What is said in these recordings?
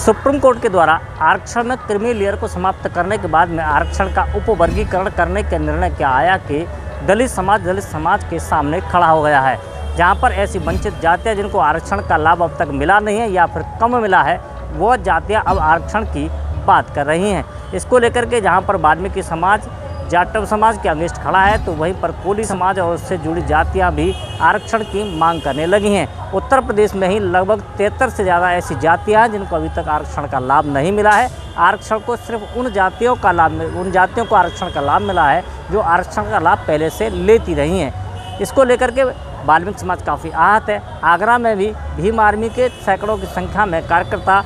Supreme court के द्वारा आरक्षण में क्रीमी लेयर को समाप्त करने के बाद में आरक्षण का उपवर्गीकरण करने का निर्णय क्या आया कि दलित समाज के सामने खड़ा हो गया है। जहां पर ऐसी वंचित जातियां जिनको आरक्षण का लाभ अब तक मिला नहीं है या फिर कम मिला है, वो जातियां अब आरक्षण की बात कर रही हैं। इसको लेकर के जहां पर वाल्मीकि समाज, जाटव समाज के अगेंस्ट खड़ा है, तो वहीं पर कोली समाज और उससे जुड़ी जातियां भी आरक्षण की मांग करने लगी हैं। उत्तर प्रदेश में ही लगभग 73 से ज़्यादा ऐसी जातियां हैं जिनको अभी तक आरक्षण का लाभ नहीं मिला है। आरक्षण को सिर्फ उन जातियों को आरक्षण का लाभ मिला है जो आरक्षण का लाभ पहले से लेती रही हैं। इसको लेकर के वाल्मीकि समाज काफ़ी आहत है। आगरा में भी भीम आर्मी के सैकड़ों की संख्या में कार्यकर्ता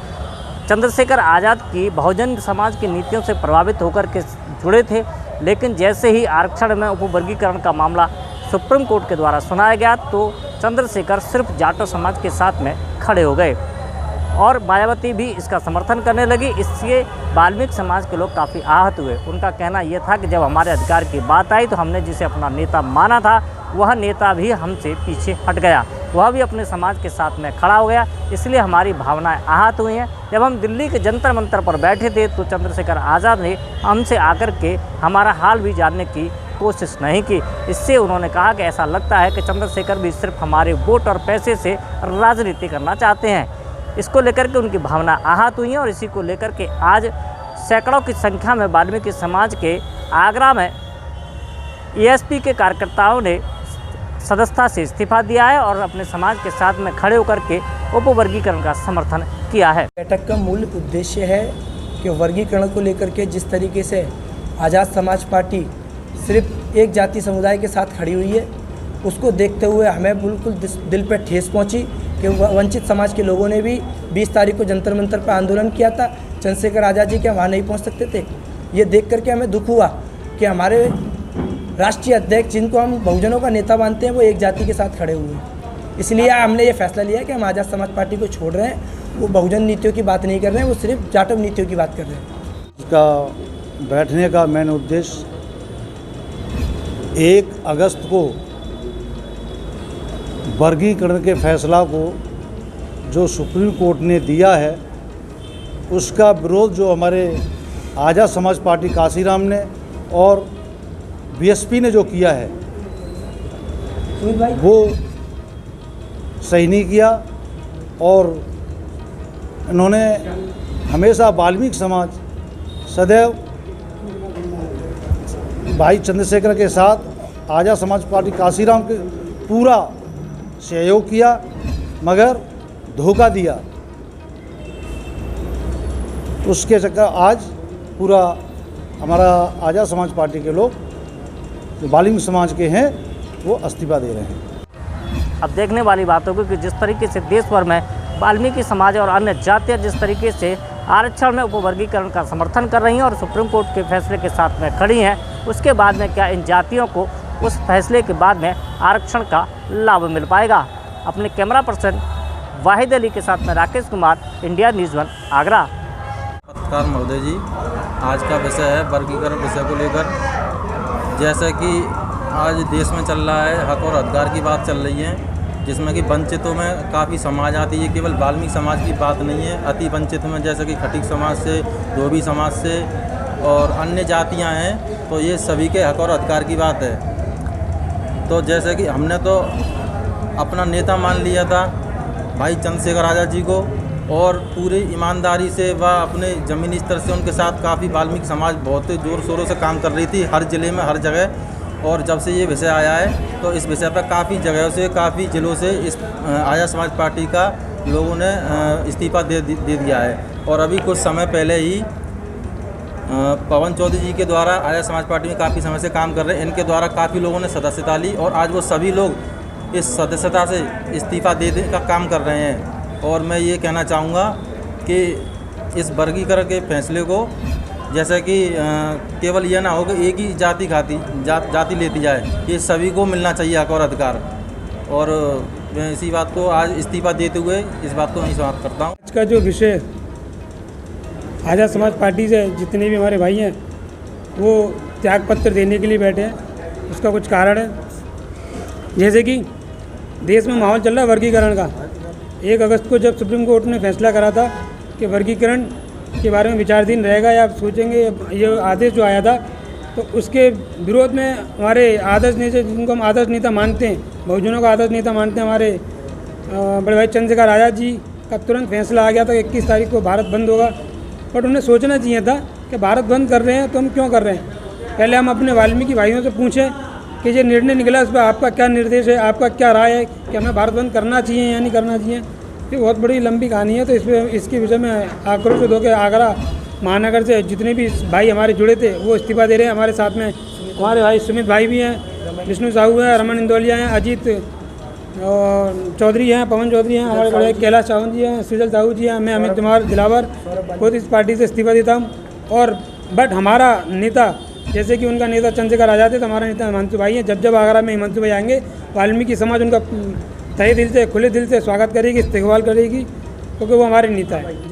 चंद्रशेखर आज़ाद की बहुजन समाज की नीतियों से प्रभावित होकर के जुड़े थे, लेकिन जैसे ही आरक्षण में उपवर्गीकरण का मामला सुप्रीम कोर्ट के द्वारा सुनाया गया तो चंद्रशेखर सिर्फ जाटव समाज के साथ में खड़े हो गए और मायावती भी इसका समर्थन करने लगी। इससे वाल्मीकि समाज के लोग काफ़ी आहत हुए। उनका कहना यह था कि जब हमारे अधिकार की बात आई तो हमने जिसे अपना नेता माना था वह नेता भी हमसे पीछे हट गया, वह भी अपने समाज के साथ में खड़ा हो गया, इसलिए हमारी भावनाएं आहत हुई हैं। जब हम दिल्ली के जंतर मंतर पर बैठे थे तो चंद्रशेखर आज़ाद ने हमसे आकर के हमारा हाल भी जानने की कोशिश नहीं की। इससे उन्होंने कहा कि ऐसा लगता है कि चंद्रशेखर भी सिर्फ हमारे वोट और पैसे से राजनीति करना चाहते हैं। इसको लेकर के उनकी भावना आहत हुई है और इसी को लेकर के आज सैकड़ों की संख्या में वाल्मीकि समाज के आगरा में एएसपी के कार्यकर्ताओं ने सदस्यता से इस्तीफा दिया है और अपने समाज के साथ में खड़े होकर के उपवर्गीकरण का समर्थन किया है। बैठक का मूल उद्देश्य है कि वर्गीकरण को लेकर के जिस तरीके से आज़ाद समाज पार्टी सिर्फ एक जाति समुदाय के साथ खड़ी हुई है, उसको देखते हुए हमें बिल्कुल दिल पर ठेस पहुंची कि वंचित समाज के लोगों ने भी 20 तारीख को जंतर मंतर पर आंदोलन किया था। चंद्रशेखर आज़ाद जी क्या वहाँ नहीं पहुँच सकते थे? ये देख करके हमें दुख हुआ कि हमारे राष्ट्रीय अध्यक्ष, जिनको हम बहुजनों का नेता मानते हैं, वो एक जाति के साथ खड़े हुए हैं। इसलिए हमने ये फैसला लिया कि हम आज़ाद समाज पार्टी को छोड़ रहे हैं। वो बहुजन नीतियों की बात नहीं कर रहे हैं, वो सिर्फ जाटव नीतियों की बात कर रहे हैं। उसका बैठने का मेन उद्देश्य 1 अगस्त को वर्गीकरण के फैसला को जो सुप्रीम कोर्ट ने दिया है उसका विरोध जो हमारे आज़ाद समाज पार्टी काशीराम ने और बीएसपी ने जो किया है वो सही नहीं किया। और इन्होंने हमेशा वाल्मीकि समाज सदैव भाई चंद्रशेखर के साथ आज़ाद समाज पार्टी काशीराम के पूरा सहयोग किया, मगर धोखा दिया। उसके चक्कर आज पूरा हमारा आज़ाद समाज पार्टी के लोग वाल्मीकि समाज के हैं वो इस्तीफा दे रहे हैं। अब देखने वाली बात होगी कि जिस तरीके से देश भर में वाल्मीकि समाज और अन्य जातियां जिस तरीके से आरक्षण में उपवर्गीकरण का समर्थन कर रही हैं और सुप्रीम कोर्ट के फैसले के साथ में खड़ी हैं, उसके बाद में क्या इन जातियों को उस फैसले के बाद में आरक्षण का लाभ मिल पाएगा? अपने कैमरा पर्सन वाहिद अली के साथ में राकेश कुमार, इंडिया न्यूज़ 1 आगरा। पत्रकार महोदय जी, आज का विषय है वर्गीकरण विषय को लेकर। जैसा कि आज देश में चल रहा है, हक और अधिकार की बात चल रही है, जिसमें कि वंचितों में काफ़ी समाज आती है। केवल वाल्मीकि समाज की बात नहीं है, अति वंचित में जैसे कि खटीक समाज से, धोबी समाज से और अन्य जातियां हैं, तो ये सभी के हक और अधिकार की बात है। तो जैसे कि हमने तो अपना नेता मान लिया था भाई चंद्रशेखर आज़ाद जी को, और पूरी ईमानदारी से व अपने ज़मीनी स्तर से उनके साथ काफ़ी वाल्मीकि समाज बहुत ज़ोर शोरों से काम कर रही थी, हर ज़िले में, हर जगह। और जब से ये विषय आया है तो इस विषय पर काफ़ी जगहों से, काफ़ी ज़िलों से इस आज़ाद समाज पार्टी का लोगों ने इस्तीफा दे दिया है। और अभी कुछ समय पहले ही पवन चौधरी जी के द्वारा आज़ाद समाज पार्टी में काफ़ी समय से काम कर रहे हैं, इनके द्वारा काफ़ी लोगों ने सदस्यता ली और आज वो सभी लोग इस सदस्यता से इस्तीफा देने का काम कर रहे हैं। और मैं ये कहना चाहूँगा कि इस वर्गीकरण के फैसले को जैसे कि केवल यह ना हो कि एक ही जाति लेती जाए, ये सभी को मिलना चाहिए हक और अधिकार। और मैं इसी बात को आज इस्तीफा देते हुए इस बात को नहीं समाप्त करता हूँ। आज का जो विषय आज़ाद समाज पार्टी से जितने भी हमारे भाई हैं वो त्यागपत्र देने के लिए बैठे हैं, उसका कुछ कारण है। जैसे कि देश में माहौल चल रहा है वर्गीकरण का। 1 अगस्त को जब सुप्रीम कोर्ट ने फैसला करा था कि कि वर्गीकरण के बारे में विचाराधीन रहेगा या आप सोचेंगे ये आदेश जो आया था तो उसके विरोध में हमारे आदर्श नेता, जिनको हम आदर्श नेता मानते हैं, बहुजनों का आदर्श नेता मानते हैं, हमारे बड़े भाई चंद्रशेखर आज़ाद जी का तुरंत फैसला आ गया था कि 21 तारीख को भारत बंद होगा। बट उन्हें सोचना चाहिए था कि भारत बंद कर रहे हैं तो हम क्यों कर रहे हैं। पहले हम अपने वाल्मीकि भाइयों से पूछें कि ये निर्णय निकला, इस पर आपका क्या निर्देश है, आपका क्या राय है कि हमें भारत बंद करना चाहिए या नहीं करना चाहिए। ये बहुत बड़ी लंबी कहानी है, तो इसके विषय में आक्रोशित होकर आगरा महानगर से जितने भी भाई हमारे जुड़े थे वो इस्तीफा दे रहे हैं। हमारे साथ में हमारे भाई सुमित भाई भी हैं, विष्णु साहू हैं, रमन इंदौलिया हैं, अजीत चौधरी हैं, पवन चौधरी हैं, हमारे बड़े कैलाश सावंत जी हैं, सुजल साहू जी हैं, मैं अमित कुमार दिलावर खुद इस पार्टी से इस्तीफा देता हूँ। और बट हमारा नेता, जैसे कि उनका नेता चंद्रशेखर आज़ाद है, तो हमारा नेता हिमांशु भाई हैं। जब आगरा में हिमांशु भाई आएंगे, वाल्मीकि समाज उनका तहे दिल से, खुले दिल से स्वागत करेगी, इस्तेकबाल करेगी, क्योंकि वो हमारे नेता है।